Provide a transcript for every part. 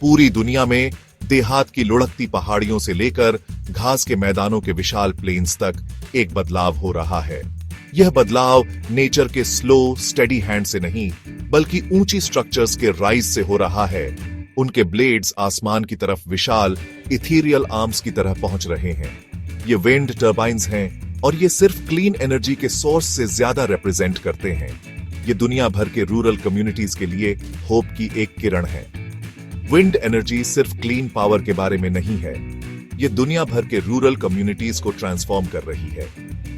पूरी दुनिया में देहात की लुढ़कती पहाड़ियों से लेकर घास के मैदानों के विशाल प्लेन्स तक एक बदलाव हो रहा है। यह बदलाव नेचर के स्लो स्टेडी हैंड से नहीं बल्कि ऊंची स्ट्रक्चर्स के राइज से हो रहा है। उनके ब्लेड्स आसमान की तरफ विशाल इथीरियल आर्म्स की तरह पहुंच रहे हैं। ये विंड टर्बाइन्स हैं और ये सिर्फ क्लीन एनर्जी के सोर्स से ज्यादा रिप्रेजेंट करते हैं। ये दुनिया भर के रूरल कम्युनिटीज के लिए होप की एक किरण है। विंड एनर्जी सिर्फ क्लीन पावर के बारे में नहीं है, ये दुनिया भर के रूरल कम्युनिटीज को ट्रांसफॉर्म कर रही है।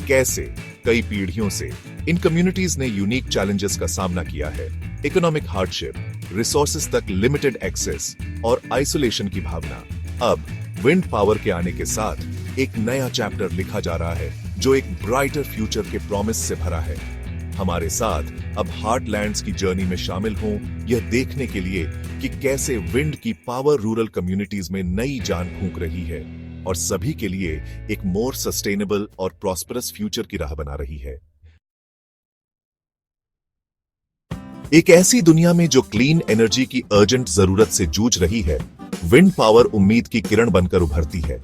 कैसे? कई पीढ़ियों से इन कम्युनिटीज ने यूनिक चैलेंजेस का सामना किया है। इकोनॉमिक हार्डशिप, रिसोर्सेज तक लिमिटेड एक्सेस और आइसोलेशन की भावना। अब विंड पावर के आने के साथ एक नया चैप्टर लिखा जा रहा है जो एक ब्राइटर फ्यूचर के प्रॉमिस से भरा है। हमारे साथ अब हार्टलैंड्स की जर्नी में शामिल हों, यह देखने के लिए कि कैसे विंड की पावर रूरल कम्युनिटीज में नई जान फूंक रही है और सभी के लिए एक मोर सस्टेनेबल और प्रॉस्परस फ्यूचर की राह बना रही है। एक ऐसी दुनिया में जो क्लीन एनर्जी की अर्जेंट जरूरत से जूझ रही है, विंड पावर उम्मीद की किरण बनकर उभरती है।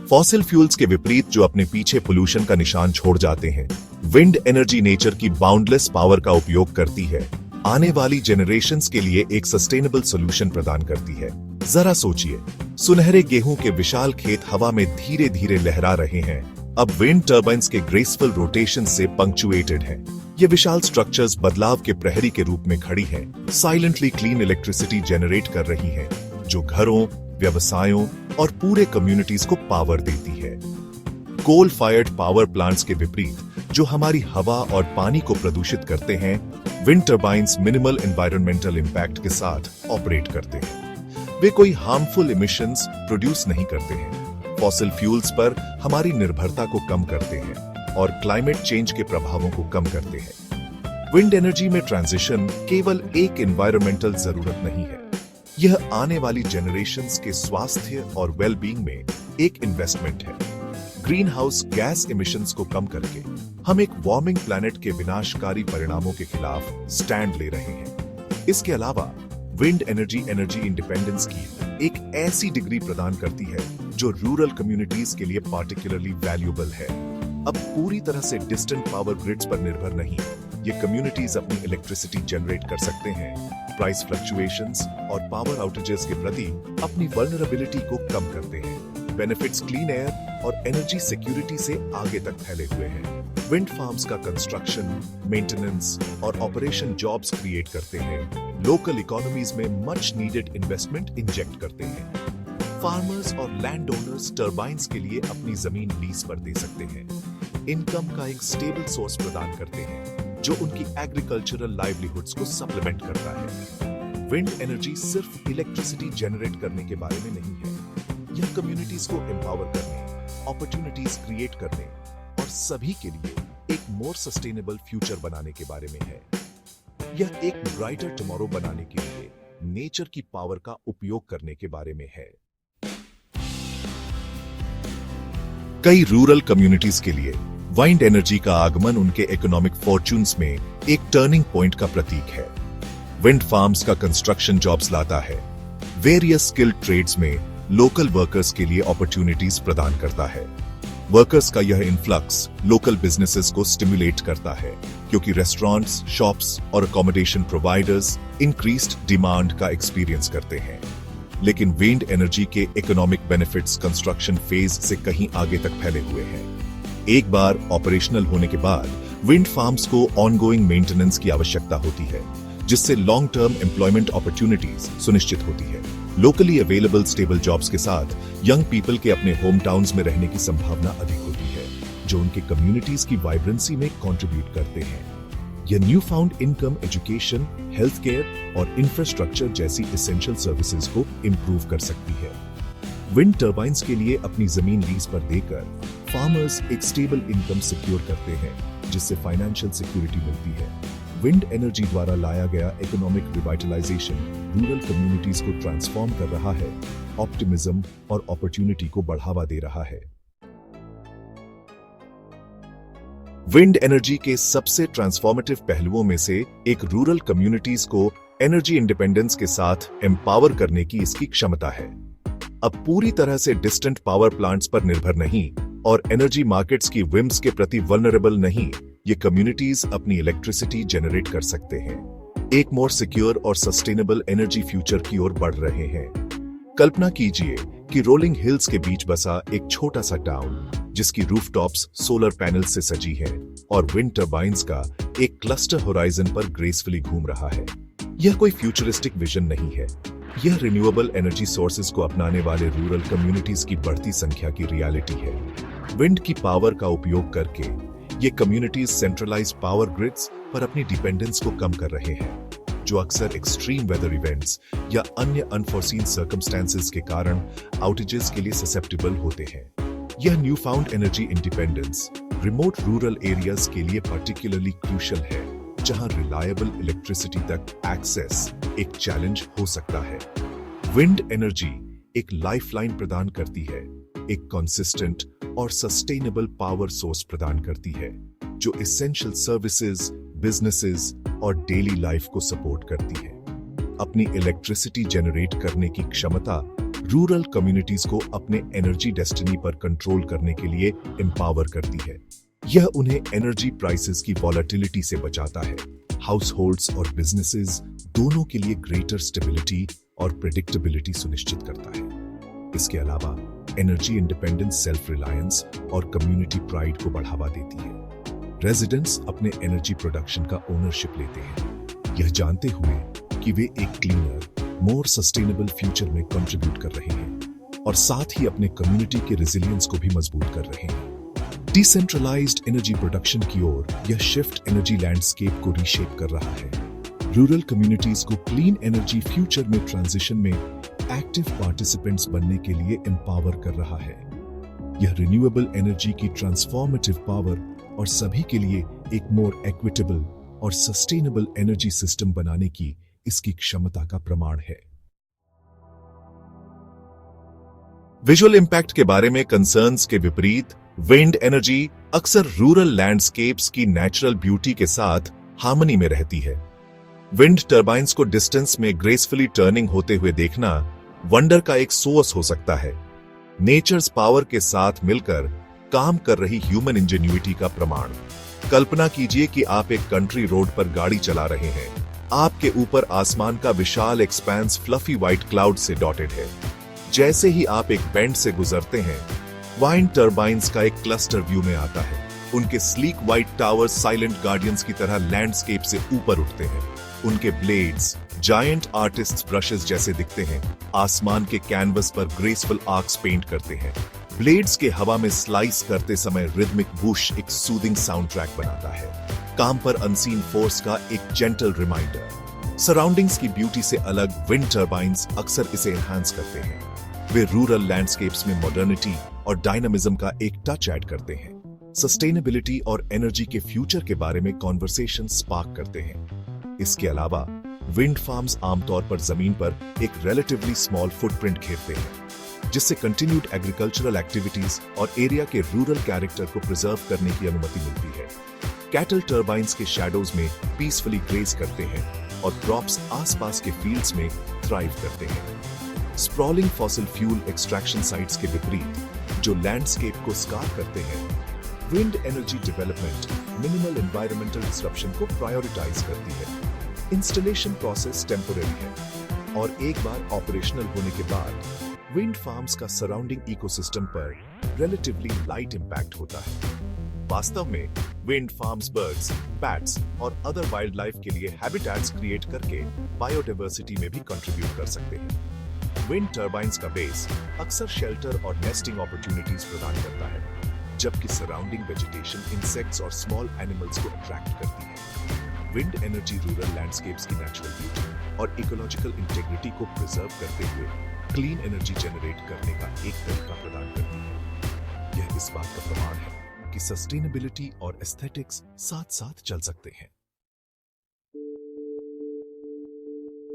फॉसिल फ्यूल्स के विपरीत जो अपने पीछे पोल्यूशन का निशान छोड़ जाते हैं, विंड एनर्जी नेचर की बाउंडलेस पावर का उपयोग करती है, आने वाली जेनरेशंस के लिए एक सस्टेनेबल सॉल्यूशन प्रदान करती है। जरा सोचिए, सुनहरे गेहूं के विशाल खेत हवा में धीरे धीरे लहरा रहे हैं, अब विंड टर्बाइन्स के ग्रेसफुल रोटेशन से पंक्चुएटेड हैं। ये विशाल स्ट्रक्चर्स बदलाव के प्रहरी के रूप में खड़ी हैं, साइलेंटली क्लीन इलेक्ट्रिसिटी जनरेट कर रही हैं, जो घरों, व्यवसायों और पूरे कम्युनिटीज को पावर देती है। कोल फायर्ड पावर प्लांट्स के विपरीत जो हमारी हवा और पानी को प्रदूषित करते हैं, wind turbines minimal environmental impact के साथ ऑपरेट करते हैं। वे कोई हार्मफुल इमिशंस प्रोड्यूस नहीं करते हैं, फॉसिल फ्यूल्स पर हमारी निर्भरता को कम करते हैं और क्लाइमेट चेंज के प्रभावों को कम करते हैं। विंड एनर्जी में ट्रांजिशन केवल एक एनवायरमेंटल जरूरत नहीं है, यह आने वाली जनरेशंस के स्वास्थ्य और वेलबींग में एक इन्वेस्टमेंट है। ग्रीन हाउस गैस इमिशंस को कम करके हम एक वार्मिंग प्लैनेट के विनाशकारी परिणामों के खिलाफ स्टैंड ले रहे हैं। इसके अलावा विंड एनर्जी एनर्जी इंडिपेंडेंस की एक ऐसी डिग्री प्रदान करती है जो रूरल कम्युनिटीज के लिए पार्टिकुलरली वैल्यूएबल है। अब पूरी तरह से डिस्टेंट पावर ग्रिड्स पर निर्भर नहीं, ये कम्युनिटीज अपनी इलेक्ट्रिसिटी जनरेट कर सकते हैं, प्राइस फ्लक्चुएशंस और पावर आउटेजेस के प्रति अपनी वल्नरेबिलिटी को कम करते हैं। बेनिफिट्स क्लीन एयर और एनर्जी सिक्योरिटी से आगे तक फैले हुए हैं। विंड फार्म्स का कंस्ट्रक्शन, मेंटेनेंस और ऑपरेशन जॉब्स क्रिएट करते हैं, लोकल इकोनॉमीज में मच नीडेड इन्वेस्टमेंट इंजेक्ट करते हैं। फार्मर्स और लैंड ओनर्स टर्बाइन्स के लिए अपनी जमीन लीज पर दे सकते हैं, इनकम का एक स्टेबल सोर्स प्रदान करते हैं जो उनकी एग्रीकल्चरल लाइवलीहुड्स को सप्लीमेंट करता है। विंड एनर्जी सिर्फ इलेक्ट्रिसिटी जनरेट करने के बारे में नहीं है, यह कम्युनिटीज को एम्पावर करने, अपॉर्चुनिटीज क्रिएट करने और सभी के लिए एक मोर सस्टेनेबल फ्यूचर बनाने के बारे में है। यह एक ब्राइटर टुमारो बनाने के लिए नेचर की पावर का उपयोग करने के बारे में है। कई रूरल कम्युनिटीज के लिए विंड एनर्जी का आगमन उनके इकोनॉमिक फॉर्च्यून्स में एक टर्निंग पॉइंट का प्रतीक है। विंड फार्म्स का कंस्ट्रक्शन जॉब्स लाता है, वेरियस स्किल्ड ट्रेड्स में लोकल वर्कर्स के लिए अपॉर्चुनिटीज प्रदान करता है। वर्कर्स का यह इन्फ्लक्स लोकल बिजनेसेस को स्टिमुलेट करता है क्योंकि रेस्टोरेंट्स, शॉप्स और अकोमोडेशन प्रोवाइडर्स इंक्रीज्ड डिमांड का एक्सपीरियंस करते हैं। लेकिन विंड एनर्जी के इकोनॉमिक बेनिफिट्स कंस्ट्रक्शन फेज से कहीं आगे तक फैले हुए हैं। एक बार ऑपरेशनल होने के बाद विंड फार्म्स को ऑनगोइंग मेंटेनेंस की आवश्यकता होती है, जिससे लॉन्ग टर्म एम्प्लॉयमेंट अपॉर्चुनिटीज सुनिश्चित होती है। लोकली अवेलेबल स्टेबल जॉब्स के साथ यंग पीपल के अपने होम टाउन्स में रहने की संभावना अधिक होती है, जो उनके कम्युनिटीज की वाइब्रेंसी में कंट्रीब्यूट करते हैं। यह new found income education, health care और इंफ्रास्ट्रक्चर जैसी एसेंशियल सर्विसेज को इंप्रूव कर सकती है। विंड टर्बाइन्स के लिए अपनी जमीन लीज पर देकर फार्मर्स एक स्टेबल इनकम सिक्योर करते हैं, जिससे फाइनेंशियल सिक्योरिटी मिलती है। विंड एनर्जी द्वारा लाया गया इकोनॉमिक रिवाइटलाइजेशन रूरल कम्युनिटीज को ट्रांसफॉर्म कर रहा है, ऑप्टिमिज्म और अपॉर्चुनिटी को बढ़ावा दे रहा है। विंड एनर्जी के सबसे ट्रांसफॉर्मेटिव पहलुओं में से एक रूरल कम्युनिटीज को एनर्जी इंडिपेंडेंस के साथ एम्पावर करने की इसकी क्षमता है। अब पूरी तरह से डिस्टेंट पावर प्लांट्स पर निर्भर नहीं और एनर्जी मार्केट्स की विम्स के प्रति वल्नरेबल नहीं, ये कम्युनिटीज अपनी इलेक्ट्रिसिटी जनरेट कर सकते हैं, एक मोर सिक्योर और सस्टेनेबल एनर्जी फ्यूचर की ओर बढ़ रहे हैं। कल्पना कीजिए कि रोलिंग हिल्स के बीच बसा एक छोटा सा टाउन जिसकी रूफटॉप्स सोलर पैनल से सजी है और विंड टर्बाइन्स का एक क्लस्टर होराइजन पर ग्रेसफुली घूम रहा है। यह कोई फ्यूचरिस्टिक विजन नहीं है, यह रिन्यूएबल एनर्जी सोर्सेज को अपनाने वाले रूरल कम्युनिटीज की बढ़ती संख्या की रियलिटी है। विंड की पावर का उपयोग करके ये कम्युनिटीज सेंट्रलाइज्ड पावर ग्रिड्स पर अपनी डिपेंडेंस को कम कर रहे हैं, जो अक्सर एक्सट्रीम वेदर इवेंट्स या अन्य अनफोर्सीन सर्कमस्टेंसेस के कारण आउटेजेस के लिए ससेप्टेबल होते हैं। यह new found energy independence remote rural areas के लिए पर्टिकुलरली क्रूशियल है, जहां रिलायबल इलेक्ट्रिसिटी तक एक्सेस एक चैलेंज हो सकता है। विंड एनर्जी एक लाइफलाइन प्रदान करती है, एक कंसिस्टेंट और सस्टेनेबल पावर सोर्स प्रदान करती है, जो एसेंशियल सर्विसेज, बिजनेसेस और डेली लाइफ को सपोर्ट करती है। अपनी इलेक्ट्रिसिटी जनरेट करने की क्षमता रूरल कम्युनिटीज को अपने एनर्जी डेस्टिनी पर कंट्रोल करने के लिए एम्पावर करती है। यह उन्हें एनर्जी प्राइसेस की वॉलेटिलिटी से बचाता है। हाउसहोल्ड्स और बिजनेसेस दोनों के लिए ग्रेटर स्टेबिलिटी और प्रेडिक्टेबिलिटी सुनिश्चित करता है। इसके अलावा एनर्जी इंडिपेंडेंस सेल्फ रिलायंस और कम्युनिटी प्राइड को बढ़ावा देती है। रेजिडेंट्स अपने एनर्जी प्रोडक्शन का ओनरशिप लेते हैं, यह जानते हुए कि वे एक क्लीनर, मोर सस्टेनेबल फ्यूचर में कंट्रीब्यूट कर रहे हैं और साथ ही अपने कम्युनिटी के रेजिलियंस को भी मजबूत कर रहे हैं। डिसेंट्रलाइज्ड एनर्जी प्रोडक्शन की ओर यह शिफ्ट एनर्जी लैंडस्केप को रीशेप कर रहा है, रूरल कम्युनिटीज को क्लीन एनर्जी फ्यूचर में ट्रांजिशन में एक्टिव पार्टिसिपेंट्स बनने के लिए एम्पावर कर रहा है। यह रिन्यूएबल एनर्जी की ट्रांसफॉर्मेटिव पावर और सभी के लिए एक मोर इक्विटेबल और सस्टेनेबल एनर्जी सिस्टम बनाने की इसकी क्षमता का प्रमाण है। विजुअल इंपैक्ट के बारे में कंसर्न्स के विपरीत विंड एनर्जी अक्सर रूरल लैंडस्केप्स की नेचुरल ब्यूटी के साथ हार्मनी में रहती है। विंड टर्बाइन्स को डिस्टेंस में ग्रेसफुली टर्निंग होते हुए देखना वंडर का एक सोर्स हो सकता है, नेचर्स पावर के साथ मिलकर काम कर रही ह्यूमन इंजेन्युइटी का प्रमाण। कल्पना कीजिए कि आप एक कंट्री रोड पर गाड़ी चला रहे हैं, आपके ऊपर आसमान का विशाल एक्सपेंस फ्लफी व्हाइट क्लाउड से डॉटेड है। जैसे ही आप एक बेंड से गुजरते हैं, विंड टर्बाइन्स का एक क्लस्टर व्यू में आता है। उनके sleek white towers silent guardians की तरह लैंडस्केप से ऊपर उठते हैं। उनके ब्लेड्स जायंट आर्टिस्ट ब्रशेस जैसे दिखते हैं, आसमान के कैनवस पर ग्रेसफुल आर्क्स पेंट करते हैं। ब्लेड्स के हवा में स्लाइस करते समय रिदमिक वूश एक सूदिंग साउंड ट्रैक बनाता है, काम पर अनसीन फोर्स का एक जेंटल रिमाइंडर। सराउंडिंग्स की ब्यूटी से अलग विंड टर्बाइन्स अक्सर इसे एनहांस करते हैं। वे रूरल लैंडस्केप्स में मॉडर्निटी और डायनामिज्म का एक टच ऐड करते हैं, सस्टेनेबिलिटी और एनर्जी के फ्यूचर के बारे में कॉन्वर्सेशन स्पार्क करते हैं। इसके अलावा विंड फार्म्स आमतौर पर जमीन पर एक रिलेटिवली स्मॉल फुटप्रिंट घेरते हैं, जिससे कंटिन्यूड एग्रीकल्चरल एक्टिविटीज और एरिया के रूरल कैरेक्टर को प्रिजर्व करने की अनुमति मिलती है। कैटल टर्बाइन्स के शैडोज में पीसफुली ग्रेज करते हैं और क्रॉप्स आसपास के फील्ड्स में थ्राइव करते हैं। Sprawling fossil fuel extraction sites के विपरीत जो लैंडस्केप को स्कार करते हैं, wind energy development minimal environmental disruption को प्रायोरिटाइज करती है। इंस्टॉलेशन प्रोसेस टेम्पोररी है और एक बार ऑपरेशनल होने के बाद विंड फार्म्स का सराउंडिंग इकोसिस्टम पर रिलेटिवली लाइट इंपैक्ट होता है। वास्तव में विंड फार्म्स बर्ड्स, बैट्स और अदर वाइल्ड लाइफ के लिए हैबिटेट्स क्रिएट करके बायोडाइवर्सिटी में भी कंट्रीब्यूट कर सकते हैं। विंड टर्बाइन्स का बेस अक्सर शेल्टर और नेस्टिंग अपॉर्चुनिटीज प्रदान करता है, जबकि सराउंडिंग वेजिटेशन इंसेक्ट्स और स्मॉल एनिमल्स को अट्रैक्ट करती है। विंड एनर्जी रूरल लैंडस्केप्स की नेचुरल ब्यूटी और इकोलॉजिकल इंटेग्रिटी को प्रिजर्व करते हुए क्लीन एनर्जी जनरेट करने का एक तरीका प्रदान करती है। यह इस बात का प्रमाण है कि सस्टेनेबिलिटी और एस्थेटिक्स साथ साथ चल सकते हैं।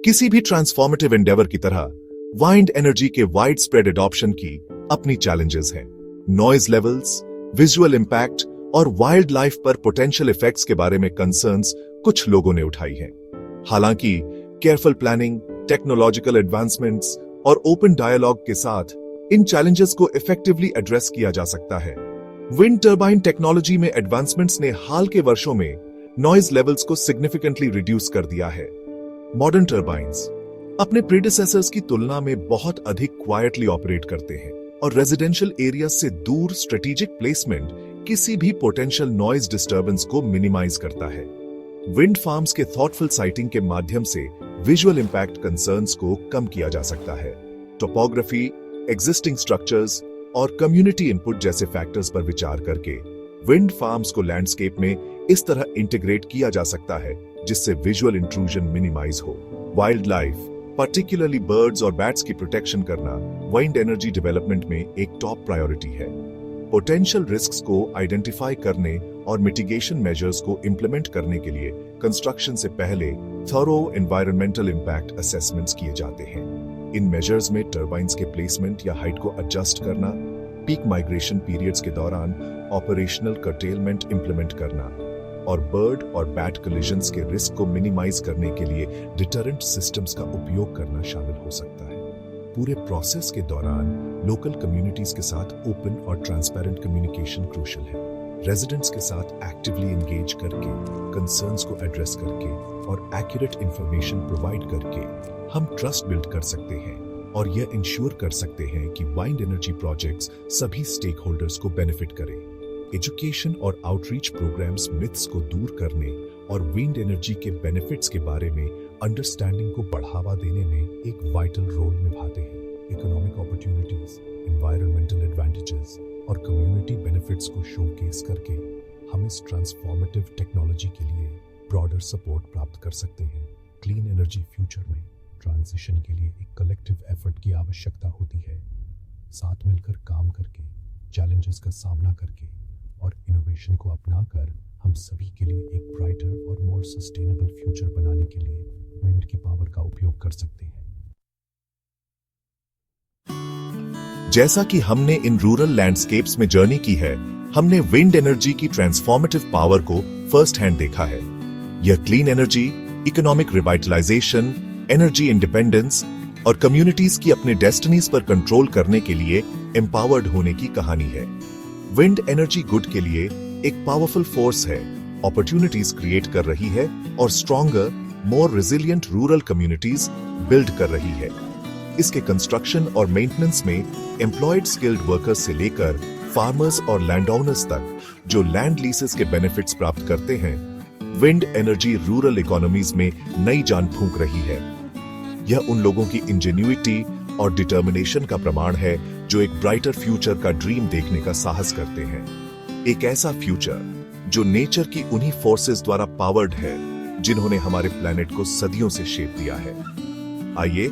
किसी भी ट्रांसफॉर्मेटिव एंडेवर की तरह वाइंड एनर्जी के वाइड स्प्रेड एडॉप्शन की अपनी चैलेंजेस हैं। नॉइज लेवल्स, विजुअल इंपैक्ट और वाइल्ड लाइफ पर पोटेंशियल इफेक्ट्स के बारे में कंसर्न्स कुछ लोगों ने उठाई हैं। हालांकि केयरफुल प्लानिंग, टेक्नोलॉजिकल एडवांसमेंट्स और ओपन डायलॉग के साथ इन चैलेंजेस को इफेक्टिवली एड्रेस किया जा सकता है। विंड टर्बाइन टेक्नोलॉजी में एडवांसमेंट्स ने हाल के वर्षों में नॉइज लेवल्स को सिग्निफिकेंटली रिड्यूस कर दिया है। मॉडर्न टर्बाइन्स अपने प्रीडिसेसर्स की तुलना में बहुत अधिक क्वाइटली ऑपरेट करते हैं और रेजिडेंशियल एरिया से दूर स्ट्रेटेजिक प्लेसमेंट किसी भी पोटेंशियल नॉइज डिस्टर्बेंस को मिनिमाइज करता है। विंड फार्म्स के थॉटफुल साइटिंग के माध्यम से विजुअल इंपैक्ट कंसर्न्स को कम किया जा सकता है। टोपोग्राफी, एग्जिस्टिंग स्ट्रक्चर्स और कम्युनिटी इनपुट जैसे फैक्टर्स पर विचार करके विंड फार्म्स को लैंडस्केप में इस तरह इंटीग्रेट किया जा सकता है जिससे विजुअल इंट्रूजन मिनिमाइज हो। वाइल्ड लाइफ, पर्टिकुलरली बर्ड्स और बैट्स की प्रोटेक्शन करना विंड एनर्जी डेवलपमेंट में एक टॉप प्रायोरिटी है। पोटेंशियल रिस्क्स को आइडेंटिफाई करने और मिटिगेशन मेजर्स को इंप्लीमेंट करने के लिए कंस्ट्रक्शन से पहले थॉरो एनवायरमेंटल इंपैक्ट असेसमेंट्स किए जाते हैं। इन मेजर्स में टर्बाइन्स के प्लेसमेंट या हाइट को एडजस्ट करना, पीक माइग्रेशन पीरियड्स के दौरान ऑपरेशनल कर्टेलमेंट इंप्लीमेंट करना और बर्ड और बैट कोलिजन्स के रिस्क को मिनिमाइज करने के लिए डिटरेंट सिस्टम्स का उपयोग करना शामिल हो सकता है। पूरे प्रोसेस के दौरान लोकल कम्युनिटीज के साथ ओपन और ट्रांसपेरेंट कम्युनिकेशन क्रूशियल है। रेजिडेंट्स के साथ एक्टिवली एंगेज करके, कंसर्न्स को एड्रेस करके और एक्यूरेट इंफॉर्मेशन प्रोवाइड करके हम ट्रस्ट बिल्ड कर सकते हैं और यह इंश्योर कर सकते हैं कि वाइंड एनर्जी प्रोजेक्ट्स सभी स्टेक होल्डर्स को बेनिफिट करें। एजुकेशन और आउटरीच प्रोग्राम्स मिथ्स को दूर करने और विंड एनर्जी के बेनिफिट्स के बारे में अंडरस्टैंडिंग को बढ़ावा देने में एक वाइटल रोल निभाते हैं। इकोनॉमिक अपॉर्चुनिटीज, एनवायरमेंटल एडवांटेजेस और कम्युनिटी बेनिफिट्स को शोकेस करके हम इस ट्रांसफॉर्मेटिव टेक्नोलॉजी के लिए ब्रॉडर सपोर्ट प्राप्त कर सकते हैं। क्लीन एनर्जी फ्यूचर में ट्रांजिशन के लिए एक कलेक्टिव एफर्ट की आवश्यकता होती है। साथ मिलकर काम करके, चैलेंजेस का सामना करके और इनोवेशन को अपनाकर हम सभी के लिए एक ब्राइटर और मोर सस्टेनेबल फ्यूचर बनाने के लिए विंड की पावर का उपयोग कर सकते हैं। जैसा कि हमने इन रूरल लैंडस्केप्स में जर्नी की है, हमने विंड एनर्जी की ट्रांसफॉर्मेटिव पावर को फर्स्ट हैंड देखा है। यह clean energy, economic revitalisation, energy independence और कम्युनिटीज की अपने डेस्टिनीज पर कंट्रोल करने के लिए एम्पावर्ड होने की कहानी है। विंड एनर्जी गुड के लिए एक पावरफुल फोर्स है, अपॉर्चुनिटीज क्रिएट कर रही है और स्ट्रॉन्गर, मोर रेजिलिएंट रूरल कम्युनिटीज बिल्ड कर रही है। इसके कंस्ट्रक्शन और मेंटेनेंस में एम्प्लॉयड स्किल्ड वर्कर्स से लेकर फार्मर्स और लैंड ओनर्स तक जो लैंड लीसेस के बेनिफिट्स प्राप्त करते हैं, विंड एनर्जी रूरल इकोनॉमीज में नई जान फूंक रही है। यह उन लोगों की इंजेन्युइटी और डिटर्मिनेशन का प्रमाण है जो एक ब्राइटर फ्यूचर का ड्रीम देखने का साहस करते हैं। एक ऐसा फ्यूचर जो नेचर की उन्हीं फोर्सेस द्वारा पावर्ड है जिन्होंने हमारे प्लेनेट को सदियों से शेप दिया है। आइए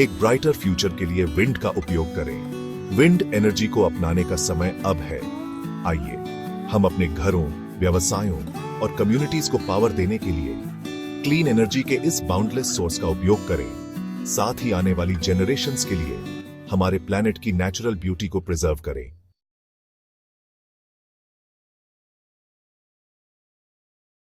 एक ब्राइटर फ्यूचर के लिए विंड का उपयोग करें। विंड एनर्जी को अपनाने का समय अब है। आइए हम अपने घरों, व्यवसायों और कम्युनिटीज को पावर देने के लिए क्लीन एनर्जी के इस बाउंडलेस सोर्स का उपयोग करें। साथ ही आने वाली जेनरेशंस के लिए हमारे प्लेनेट की नेचुरल ब्यूटी को प्रिजर्व करें।